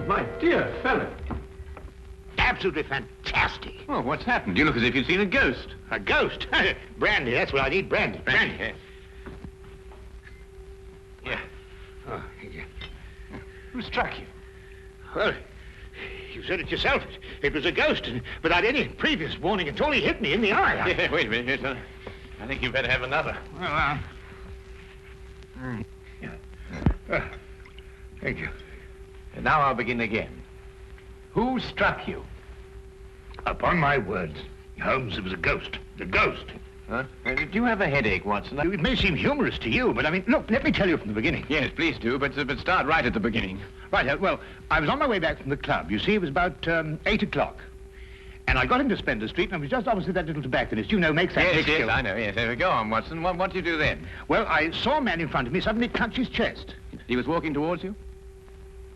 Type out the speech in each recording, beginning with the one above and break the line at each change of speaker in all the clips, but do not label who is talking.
my dear fellow.
Absolutely fantastic.
Oh, what's happened? You look as if you'd seen a ghost.
A ghost? Brandy, that's what I need, brandy. Brandy.
Yes. Yeah.
Oh, yeah.
Who struck you?
Well, you said it yourself. It was a ghost. Without any previous warning at all, he hit me in the eye.
Yeah, wait a minute. Yes, I think you better have another.
Well, thank you.
And now I'll begin again. Who struck you?
Upon my words, Holmes, it was a ghost. A ghost.
Huh? Do you have a headache, Watson?
It may seem humorous to you, but I mean, look, let me tell you from the beginning.
Yes, please do, but start right at the beginning.
Right, well, I was on my way back from the club. You see, it was about 8 o'clock. And I got into Spencer Street, and I was just opposite that little tobacconist, you know, makes that
Yes,
mixture.
yes, I know, yes. Go on, Watson. What do you do then?
Well, I saw a man in front of me suddenly clutch his chest.
He was walking towards you?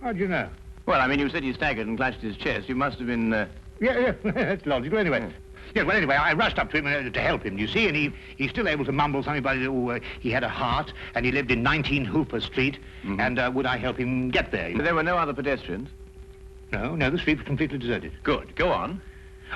How do you know?
Well, I mean, you said he staggered and clutched his chest. You must have been,
Yeah, that's logical. Anyway, yeah, well, anyway, I rushed up to him to help him, you see, and he's still able to mumble something about he had a heart, and he lived in 19 Hooper Street, and would I help him get there?
There were no other pedestrians?
No, the street was completely deserted.
Good. Go on.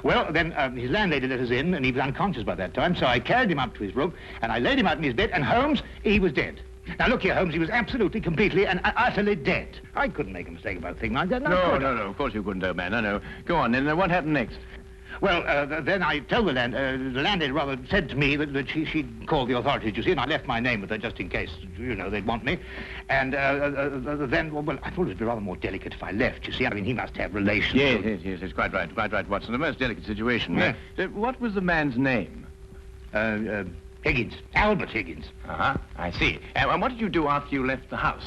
Well, then his landlady let us in, and he was unconscious by that time, so I carried him up to his room, and I laid him out in his bed, and Holmes, he was dead. Now, look here, Holmes, he was absolutely, completely, and utterly dead. I couldn't make a mistake about a thing like that.
No, of course you couldn't, old man. No. Go on, then. What happened next?
Well, then I told the landlady rather said to me that she'd called the authorities, you see, and I left my name with her just in case, you know, they'd want me. And then, well, I thought it'd be rather more delicate if I left, you see. I mean, he must have relations.
Yes, it's quite right, Watson. The most delicate situation.
Yeah.
What was the man's name?
Higgins. Albert Higgins.
Uh-huh, I see. And what did you do after you left the house?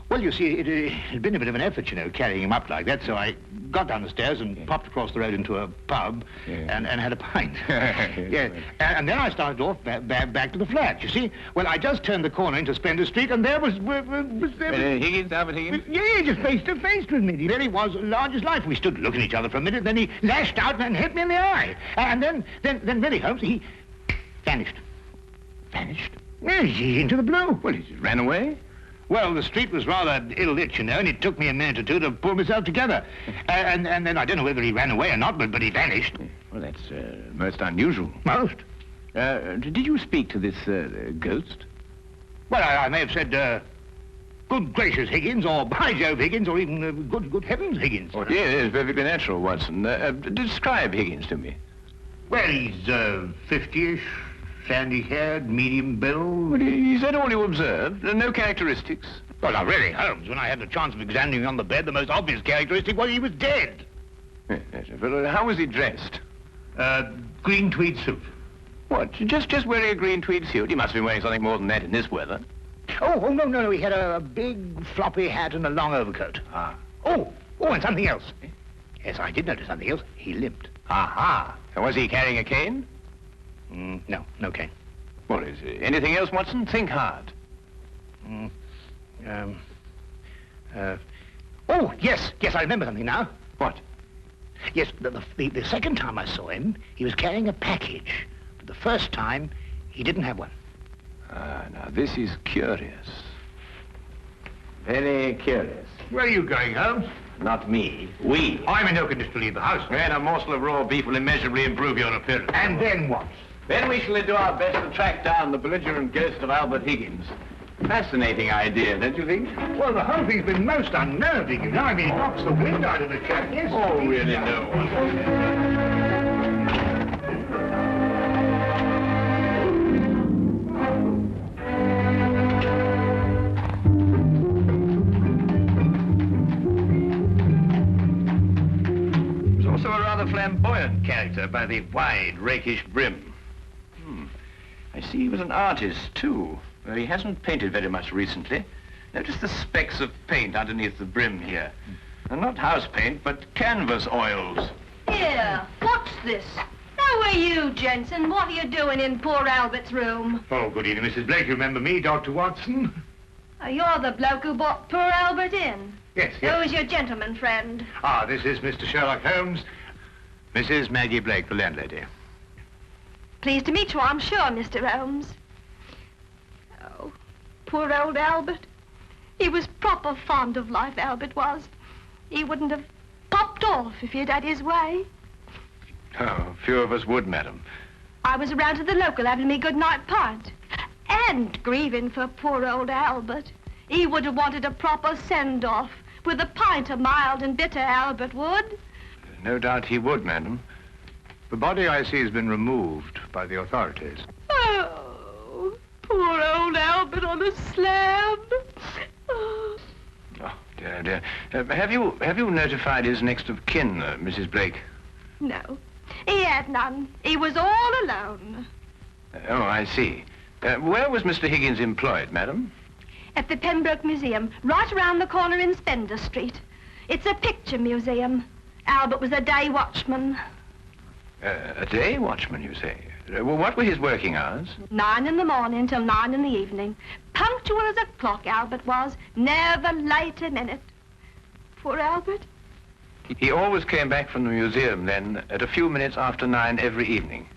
Well, you see, it had been a bit of an effort, you know, carrying him up like that, so I got down the stairs and popped across the road into a pub and had a pint. Yeah. And then I started off back to the flat, you see. Well, I just turned the corner into Spencer Street, and there was
Higgins, Albert Higgins?
Yeah, just face to face with me. There he was, large as life. We stood looking at each other for a minute, then he lashed out and hit me in the eye. And then really, Holmes, he vanished.
Vanished?
Yes, into the blue.
Well, he just ran away?
Well, the street was rather ill-lit, you know, and it took me a minute or two to pull myself together. And then I don't know whether he ran away or not, but he vanished.
Well, that's most unusual.
Most?
Did you speak to this ghost?
Well, I may have said, good gracious, Higgins, or by Jove, Higgins, or even good heavens, Higgins.
Oh, yes, perfectly natural, Watson. Describe Higgins to me.
Well, he's 50-ish. Sandy-haired, medium build.
Well, is that all you observed? No characteristics?
Well, now, really, Holmes, when I had the chance of examining him on the bed, the most obvious characteristic was he was dead.
Yes, well, how was he dressed?
Green tweed suit.
What, just wearing a green tweed suit? He must have been wearing something more than that in this weather.
Oh, no, he had a big floppy hat and a long overcoat.
Ah.
Oh, and something else. Yes, I did notice something else. He limped.
Aha. And was he carrying a cane?
No cane.
Well, is there anything else, Watson? Think hard.
Oh, yes, I remember something now.
What?
Yes, the second time I saw him, he was carrying a package. But the first time, he didn't have one.
Now this is curious. Very curious.
Where are you going, Holmes?
Not me. We.
I'm in no condition to leave the house.
And a morsel of raw beef will immeasurably improve your appearance.
And then what?
Then we shall do our best to track down the belligerent ghost of Albert Higgins. Fascinating idea, don't you think?
Well, the whole thing's been most unnerving, you know. I mean, it knocks the wind out of the chap, yes.
Oh, really, no one. Flamboyant character by the wide, rakish brim. I see he was an artist, too. He hasn't painted very much recently. Notice the specks of paint underneath the brim here. And not house paint, but canvas oils.
Here, what's this? How are you, Jensen? What are you doing in poor Albert's room?
Oh, good evening, Mrs. Blake. You remember me, Dr. Watson?
You're the bloke who brought poor Albert in.
Yes.
Who's your gentleman friend?
This is Mr. Sherlock Holmes. Mrs. Maggie Blake, the landlady.
Pleased to meet you, I'm sure, Mr. Holmes. Oh, poor old Albert. He was proper fond of life, Albert was. He wouldn't have popped off if he'd had his way.
Oh, few of us would, madam.
I was around to the local having me good-night pint. And grieving for poor old Albert. He would have wanted a proper send-off, with a pint of mild and bitter, Albert would.
No doubt he would, madam.
The body, I see, has been removed by the authorities.
Oh, poor old Albert on a slab. Oh.
Oh, dear, dear. Have you notified his next of kin, Mrs. Blake?
No, he had none. He was all alone.
Oh, I see. Where was Mr. Higgins employed, madam?
At the Pembroke Museum, right around the corner in Spender Street. It's a picture museum. Albert was a day watchman.
A day watchman, you say? Well, what were his working hours?
9 in the morning till 9 in the evening. Punctual as a clock, Albert was. Never late a minute. Poor Albert.
He always came back from the museum, then, at a few minutes after 9 every evening.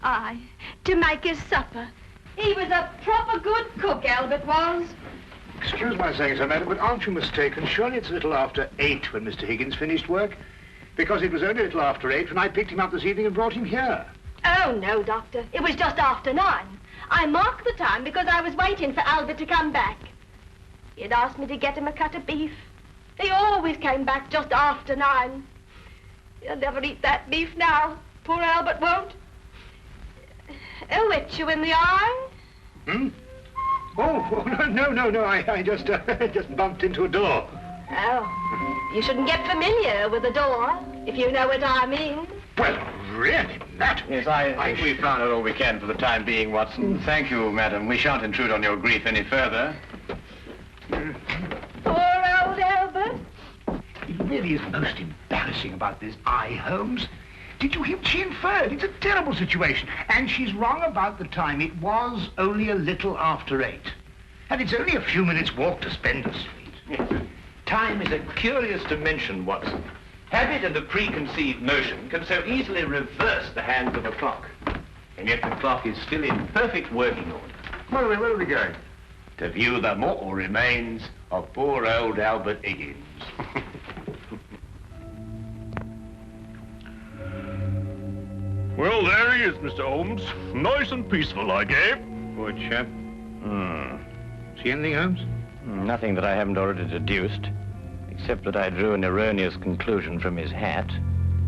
Aye, to make his supper. He was a proper good cook, Albert was.
Excuse my saying so, madam, but aren't you mistaken? Surely it's a little after 8 when Mr. Higgins finished work? Because it was only a little after 8 when I picked him up this evening and brought him here.
Oh, no, Doctor. It was just after 9. I marked the time because I was waiting for Albert to come back. He had asked me to get him a cut of beef. He always came back just after 9. He'll never eat that beef now. Poor Albert won't. He'll hit you in the eye.
Hmm? Oh, no. I just bumped into a door.
Oh, you shouldn't get familiar with the door, if you know what I mean.
Well, really, madam.
Yes, I think we've found out all we can for the time being, Watson. Thank you, madam. We shan't intrude on your grief any further.
Poor old Albert.
It really is most embarrassing about this eye, Holmes. Did you hear what she inferred? It's a terrible situation. And she's wrong about the time. It was only a little after 8. And it's only a few minutes' walk to Spender Street.
Yes. Time is a curious dimension, Watson. Habit and a preconceived notion can so easily reverse the hands of a clock. And yet the clock is still in perfect working order.
Where are we going?
To view the mortal remains of poor old Albert Higgins.
Well, there he is, Mr. Holmes. Nice and peaceful, like, eh?
Poor chap. See anything, Holmes?
Nothing that I haven't already deduced, except that I drew an erroneous conclusion from his hat.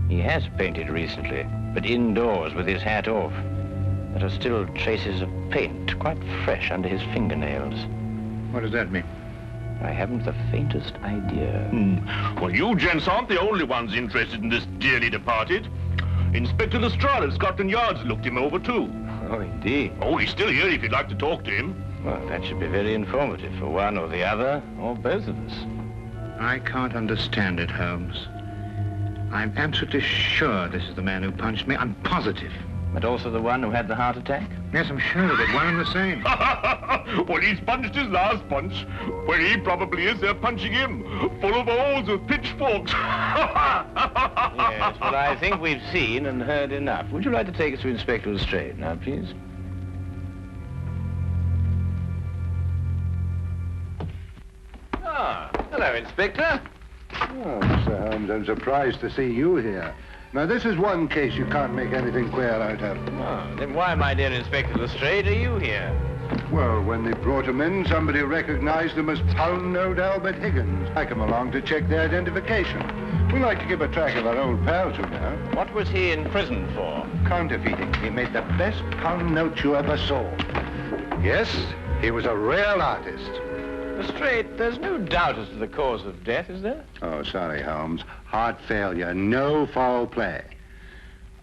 He has painted recently, but indoors with his hat off. There are still traces of paint, quite fresh under his fingernails.
What does that mean?
I haven't the faintest idea.
Well, you gents aren't the only ones interested in this dearly departed. Inspector Lestrade of Scotland Yard's looked him over, too.
Oh, indeed.
Oh, he's still here if you'd like to talk to him.
Well, that should be very informative for one or the other, or both of us.
I can't understand it, Holmes. I'm absolutely sure this is the man who punched me. I'm positive.
But also the one who had the heart attack?
Yes, I'm sure of it. One and the same.
Well, he's punched his last punch. Where he probably is, they're punching him. Full of holes with pitchforks.
Yes, well, I think we've seen and heard enough. Would you like to take us to Inspector Lestrade now, please? Ah, hello, Inspector.
Oh, Mr. Holmes, I'm surprised to see you here. Now, this is one case you can't make anything queer out of.
Oh, then why, my dear Inspector Lestrade, are you here?
Well, when they brought him in, somebody recognized him as pound-note Albert Higgins. I come along to check the identification. We like to keep a track of our old pals, you know.
What was he in prison for?
Counterfeiting. He made the best pound note you ever saw. Yes, he was a real artist.
Lestrade, there's no doubt as to the cause of death, is there?
Oh, sorry, Holmes. Heart failure, no foul play.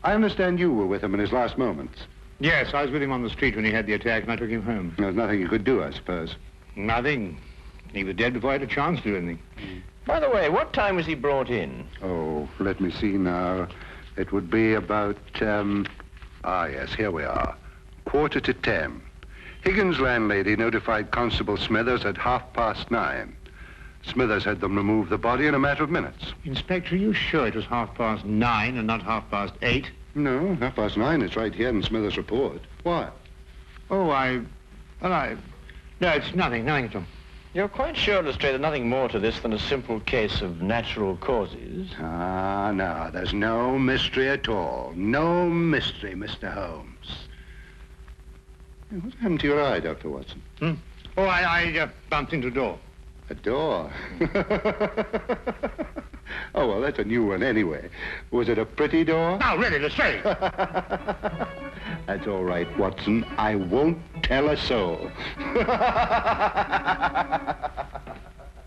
I understand you were with him in his last moments.
Yes, I was with him on the street when he had the attack, and I took him home.
There was nothing you could do, I suppose.
Nothing. He was dead before I had a chance to do anything.
By the way, what time was he brought in?
Oh, let me see now. It would be about, yes, here we are. 9:45. Higgins' landlady notified Constable Smithers at 9:30. Smithers had them remove the body in a matter of minutes.
Inspector, are you sure it was 9:30 and not 8:30?
No, 9:30. It's right here in Smithers' report. Why?
Oh, no, it's nothing at all.
You're quite sure, Lestrade, there's nothing more to this than a simple case of natural causes?
Ah, no, there's no mystery at all. No mystery, Mr. Holmes. What happened to your eye, Dr. Watson?
Oh, I bumped into a door.
A door? Oh, well, that's a new one anyway. Was it a pretty door?
Now, really, Lestrade.
That's all right, Watson. I won't tell a soul.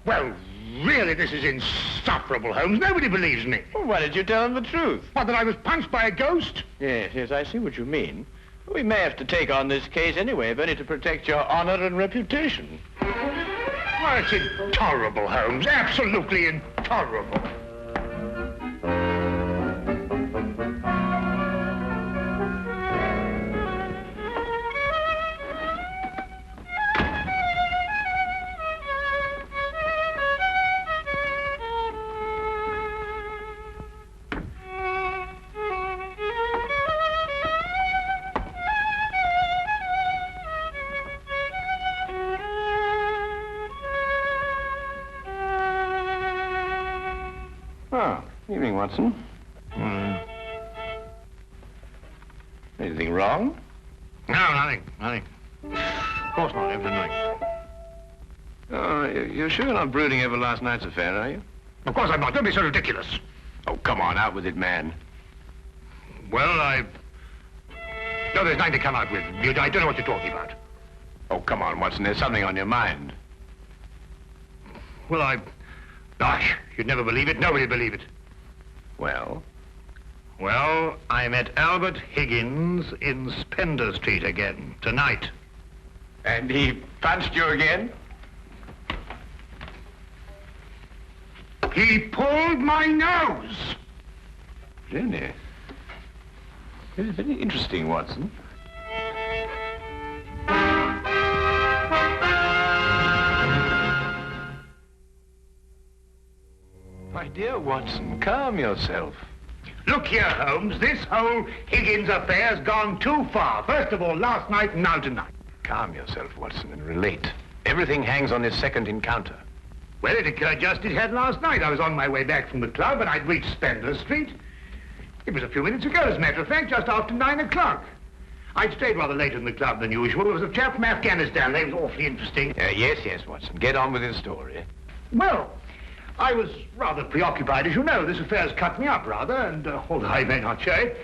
Well, really, this is insufferable, Holmes. Nobody believes me.
Well, why did you tell them the truth?
What, that I was punched by a ghost?
Yes, I see what you mean. We may have to take on this case anyway, if only to protect your honor and reputation.
Well, it's intolerable, Holmes. Absolutely intolerable.
Evening, Watson. Anything wrong?
No, nothing. Of course not, everything.
Oh, you're sure you're not brooding over last night's affair, are you?
Of course I'm not. Don't be so ridiculous.
Oh, come on, out with it, man.
Well, No, there's nothing to come out with. I don't know what you're talking about.
Oh, come on, Watson, there's something on your mind.
Well, Gosh, you'd never believe it. Nobody'd believe it.
Well?
Well, I met Albert Higgins in Spender Street again, tonight.
And he punched you again?
He pulled my nose!
Really? It's very interesting, Watson. My dear Watson, calm yourself.
Look here, Holmes, this whole Higgins affair's gone too far. First of all, last night and now tonight.
Calm yourself, Watson, and relate. Everything hangs on this second encounter.
Well, it occurred just as it had last night. I was on my way back from the club and I'd reached Spender Street. It was a few minutes ago, as a matter of fact, just after 9 o'clock. I'd stayed rather later in the club than usual. There was a chap from Afghanistan. They was awfully interesting.
Yes, Watson. Get on with his story.
Well, I was rather preoccupied, as you know. This affair's cut me up, rather, and although I may not show it.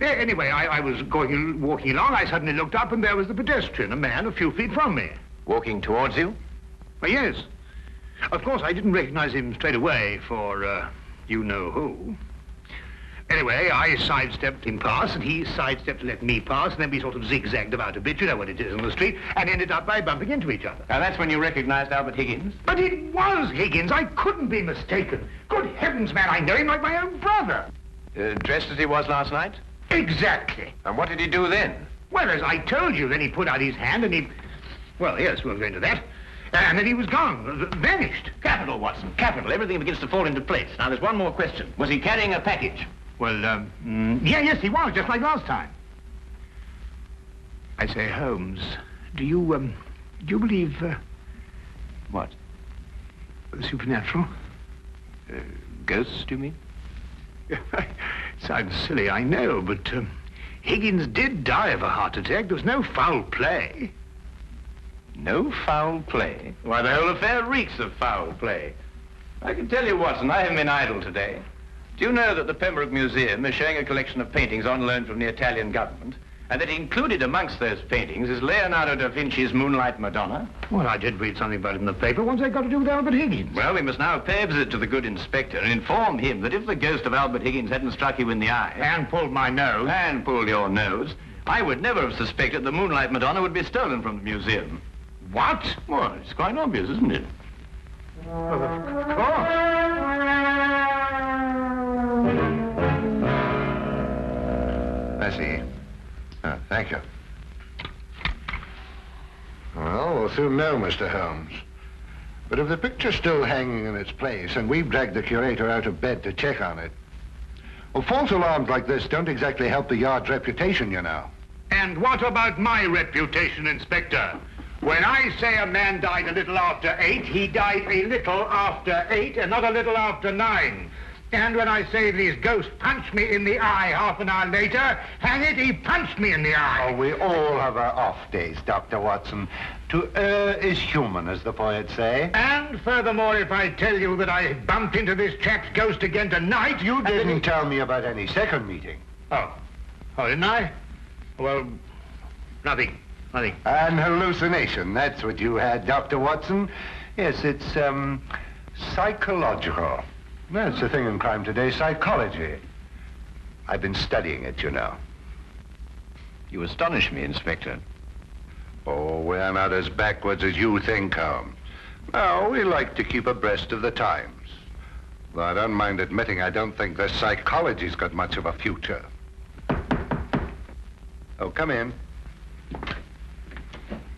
Anyway, I was walking along. I suddenly looked up, and there was the pedestrian, a man a few feet from me.
Walking towards you?
Well, yes. Of course, I didn't recognize him straight away for, you-know-who. Anyway, I sidestepped him past, and he sidestepped to let me pass, and then we sort of zigzagged about a bit, you know what it is on the street, and ended up by bumping into each other.
Now, that's when you recognized Albert Higgins?
But it was Higgins. I couldn't be mistaken. Good heavens, man, I know him like my own brother.
Dressed as he was last night?
Exactly.
And what did he do then?
Well, as I told you, then he put out his hand and he... Well, yes, we'll go into that. And then he was gone, vanished.
Capital, Watson, capital. Everything begins to fall into place. Now, there's one more question. Was he carrying a package?
Well, yes, he was, just like last time. I say, Holmes, do you believe,
What?
Supernatural?
Ghosts, do you mean?
Sounds silly, I know, but, Higgins did die of a heart attack. There was no foul play.
No foul play? Why, the whole affair reeks of foul play. I can tell you, Watson, I haven't been idle today. Do you know that the Pembroke Museum is showing a collection of paintings on loan from the Italian government, and that included amongst those paintings is Leonardo da Vinci's Moonlight Madonna?
Well, I did read something about it in the paper. What's that got to do with Albert Higgins?
Well, we must now pay a visit to the good inspector and inform him that if the ghost of Albert Higgins hadn't struck you in the eye...
And pulled my nose.
And pulled your nose, I would never have suspected the Moonlight Madonna would be stolen from the museum.
What?
Well, it's quite obvious, isn't it?
Well, of course.
I see. Thank you. Well, we'll soon know, Mr. Holmes. But if the picture's still hanging in its place and we've dragged the curator out of bed to check on it, well, false alarms like this don't exactly help the yard's reputation, you know.
And what about my reputation, Inspector? When I say a man died a little after 8, he died a little after 8 and not a little after 9. And when I say that his ghost punched me in the eye half an hour later, hang it, he punched me in the eye.
Oh, we all have our off days, Dr. Watson. To err is human, as the poets say.
And furthermore, if I tell you that I bumped into this chap's ghost again tonight, you
Didn't tell me about any second meeting.
Oh, didn't I? Well, nothing.
An hallucination, that's what you had, Dr. Watson. Yes, it's, psychological. That's the thing in crime today, psychology. I've been studying it, you know.
You astonish me, Inspector.
Oh, we're not as backwards as you think, Holmes. No, we like to keep abreast of the times. Though I don't mind admitting I don't think the psychology's got much of a future. Oh, come in.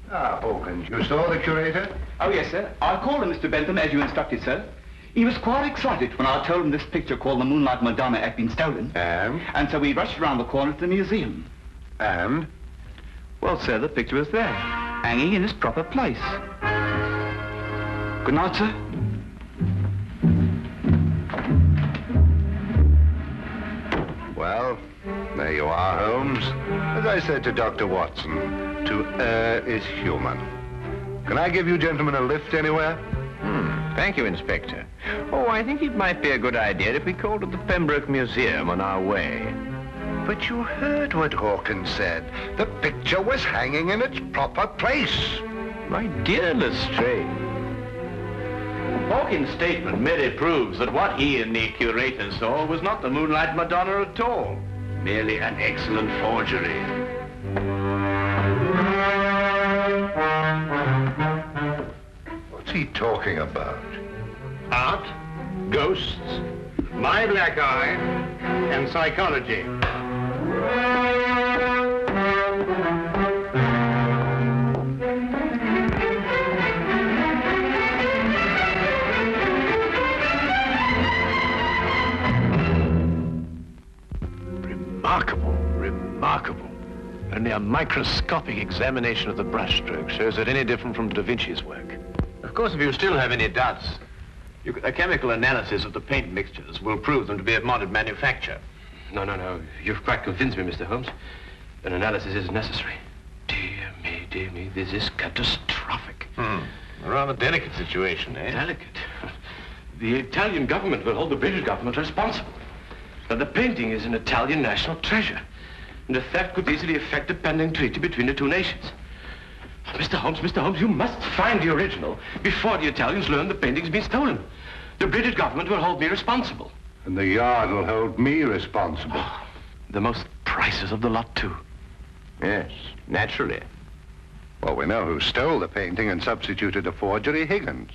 Ah, Hawkins, you saw the curator?
Oh, yes, sir. I called him, Mr. Bentham, as you instructed, sir. He was quite excited when I told him this picture called the Moonlight Madonna had been stolen.
And
so we rushed around the corner to the museum.
And?
Well, sir, the picture was there, hanging in its proper place. Good night, sir.
Well, there you are, Holmes. As I said to Dr. Watson, to err is human. Can I give you gentlemen a lift anywhere?
Thank you, Inspector. Oh, I think it might be a good idea if we called at the Pembroke Museum on our way.
But you heard what Hawkins said. The picture was hanging in its proper place.
My dear Lestrade, Hawkins' statement merely proves that what he and the curator saw was not the Moonlight Madonna at all. Merely an excellent forgery.
What's he talking about?
Art, ghosts, my black eye, and psychology.
Remarkable. Only a microscopic examination of the brushstroke shows it any different from Da Vinci's work.
Of course, if you still have any doubts, a chemical analysis of the paint mixtures will prove them to be of modern manufacture.
No. You've quite convinced me, Mr. Holmes. An analysis is necessary. Dear me, this is catastrophic.
A rather delicate situation, eh?
Delicate? The Italian government will hold the British government responsible. Now, the painting is an Italian national treasure, and the theft could easily affect the pending treaty between the two nations. Mr. Holmes, you must find the original before the Italians learn the painting's been stolen. The British government will hold me responsible.
And the Yard will hold me responsible.
The most priceless of the lot, too.
Yes, naturally.
Well, we know who stole the painting and substituted a forgery, Higgins.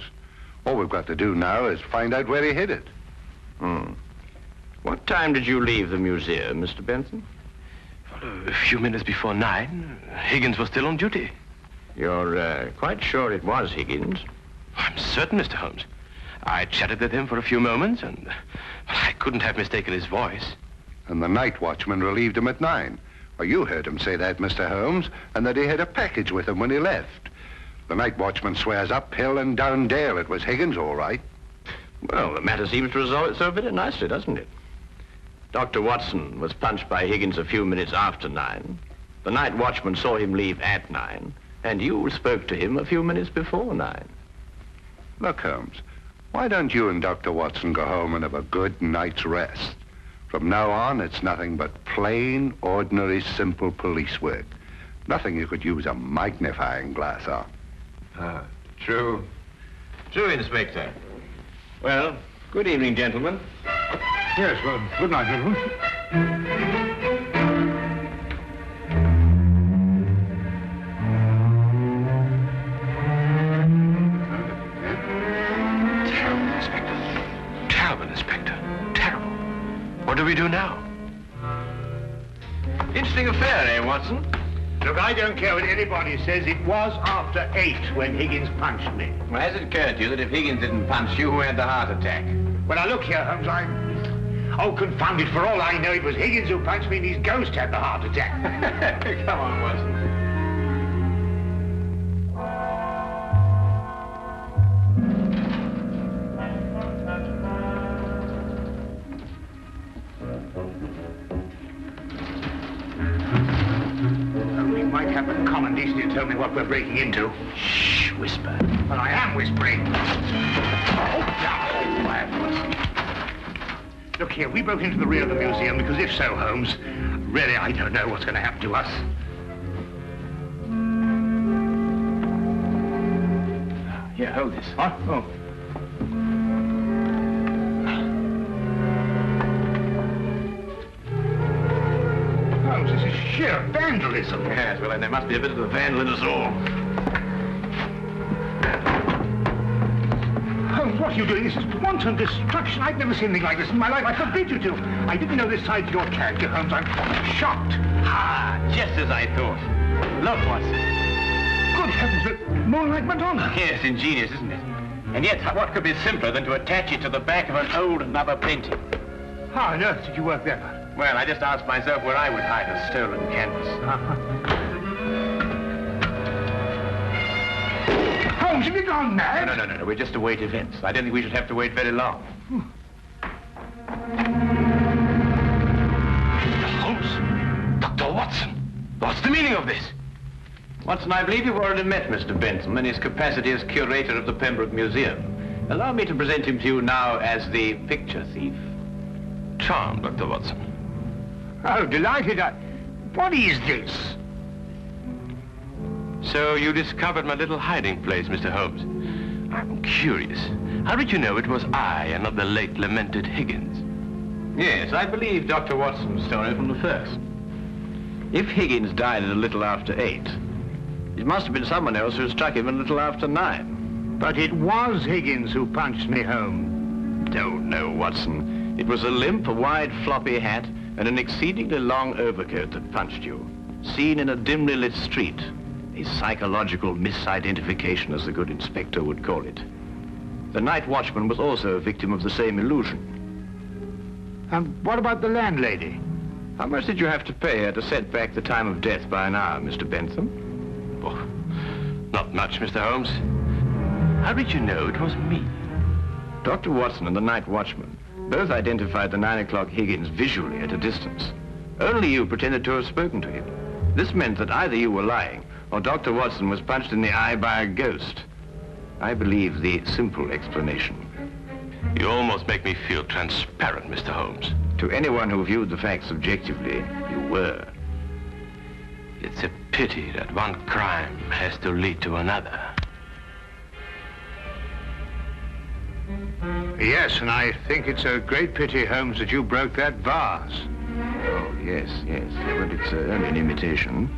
All we've got to do now is find out where he hid it.
What time did you leave the museum, Mr. Benson?
Well, a few minutes before 9. Higgins was still on duty.
You're quite sure it was Higgins?
I'm certain, Mr. Holmes. I chatted with him for a few moments, and I couldn't have mistaken his voice.
And the night watchman relieved him at 9. Well, you heard him say that, Mr. Holmes, and that he had a package with him when he left. The night watchman swears up hill and down dale it was Higgins, all right.
Well, the matter seems to resolve itself very nicely, doesn't it? Dr. Watson was punched by Higgins a few minutes after 9. The night watchman saw him leave at 9, and you spoke to him a few minutes before 9.
Look, Holmes, why don't you and Dr. Watson go home and have a good night's rest? From now on, it's nothing but plain, ordinary, simple police work. Nothing you could use a magnifying glass on.
True. True, Inspector. Well, good evening, gentlemen.
Yes, well, good night, gentlemen.
Terrible, Inspector. Terrible. What do we do now?
Interesting affair, eh, Watson?
Look, I don't care what anybody says. It was after 8 when Higgins punched me.
Well, has it occurred to you that if Higgins didn't punch you, who had the heart attack?
Well, now, look here, Holmes, Oh, confound it, for all I know, it was Higgins who punched me and his ghost had the heart attack.
Come on, Watson.
tell me what we're breaking into.
Shh, whisper.
Well, I am whispering. Look here, we broke into the rear of the museum because if so, Holmes, really I don't know what's going to happen to us.
Here, hold this.
What? Oh. Holmes, this is sheer vandalism.
Yes, well, then there must be a bit of a vandal in us all.
Holmes, what are you doing? This is wanton destruction. I've never seen anything like this in my life. I forbid you to. I didn't know this side to your character, Holmes. I'm shocked.
Ah, just as I thought. Look, Watson.
Good heavens, the Moonlight Madonna.
Yes, ingenious, isn't it? And yet, what could be simpler than to attach it to the back of an old mother painting?
How on earth did you work that out?
Well, I just asked myself where I would hide a stolen canvas.
Holmes, have you gone mad?
No. We just await events. I don't think we should have to wait very long.
Holmes? Dr. Watson? What's the meaning of this?
Watson, I believe you've already met Mr. Bentham in his capacity as curator of the Pembroke Museum. Allow me to present him to you now as the picture thief.
Charmed, Dr. Watson.
Oh, delighted. What is this?
So you discovered my little hiding place, Mr. Holmes. I'm curious. How did you know it was I and not the late lamented Higgins?
Yes, I believe Dr. Watson's story from the first. If Higgins died at a little after 8, it must have been someone else who struck him a little after 9.
But it was Higgins who punched me home.
Don't know, Watson. It was a limp, a wide, floppy hat, and an exceedingly long overcoat that punched you, seen in a dimly lit street. A psychological misidentification, as the good inspector would call it. The night watchman was also a victim of the same illusion.
And what about the landlady?
How much did you have to pay her to set back the time of death by an hour, Mr. Bentham?
Oh, not much, Mr. Holmes. How did you know it was me?
Dr. Watson and the night watchman both identified the 9 o'clock Higgins visually at a distance. Only you pretended to have spoken to him. This meant that either you were lying or Dr. Watson was punched in the eye by a ghost. I believe the simple explanation.
You almost make me feel transparent, Mr. Holmes.
To anyone who viewed the facts objectively, you were.
It's a pity that one crime has to lead to another.
Yes, and I think it's a great pity, Holmes, that you broke that vase.
Oh, yes. But it's only an imitation.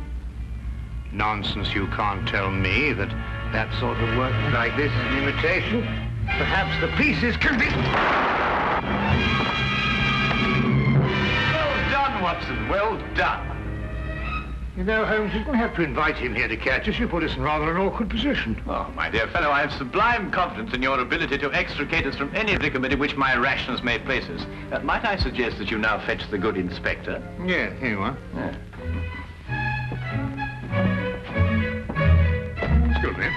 Nonsense, you can't tell me that that sort of work like this is an imitation. Perhaps the pieces can be...
Well done, Watson, well done.
You know, Holmes, you don't have to invite him here to catch us. You put us in rather an awkward position.
Oh, my dear fellow, I have sublime confidence in your ability to extricate us from any predicament in which my rashness may place us. Might I suggest that you now fetch the good inspector?
Yeah, here you are.
Yeah.
Excuse me.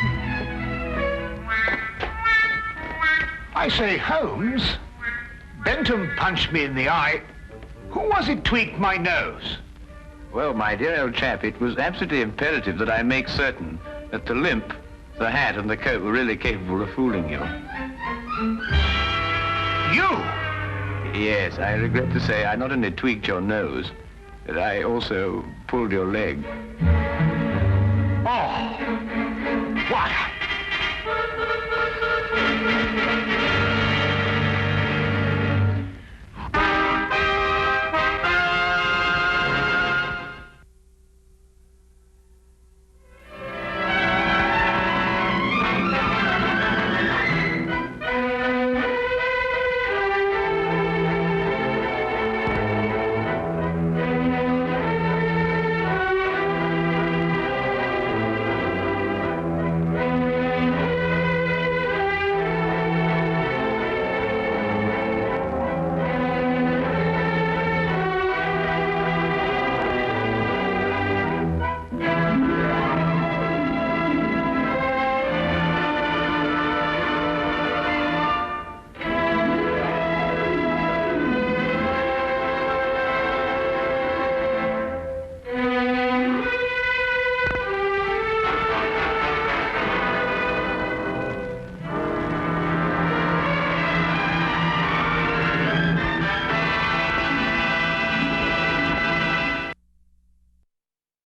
I say, Holmes, Bentham punched me in the eye. Who was it tweaked my nose?
Well, my dear old chap, it was absolutely imperative that I make certain that the limp, the hat, and the coat were really capable of fooling you.
You?
Yes, I regret to say I not only tweaked your nose, but I also pulled your leg.
Oh, what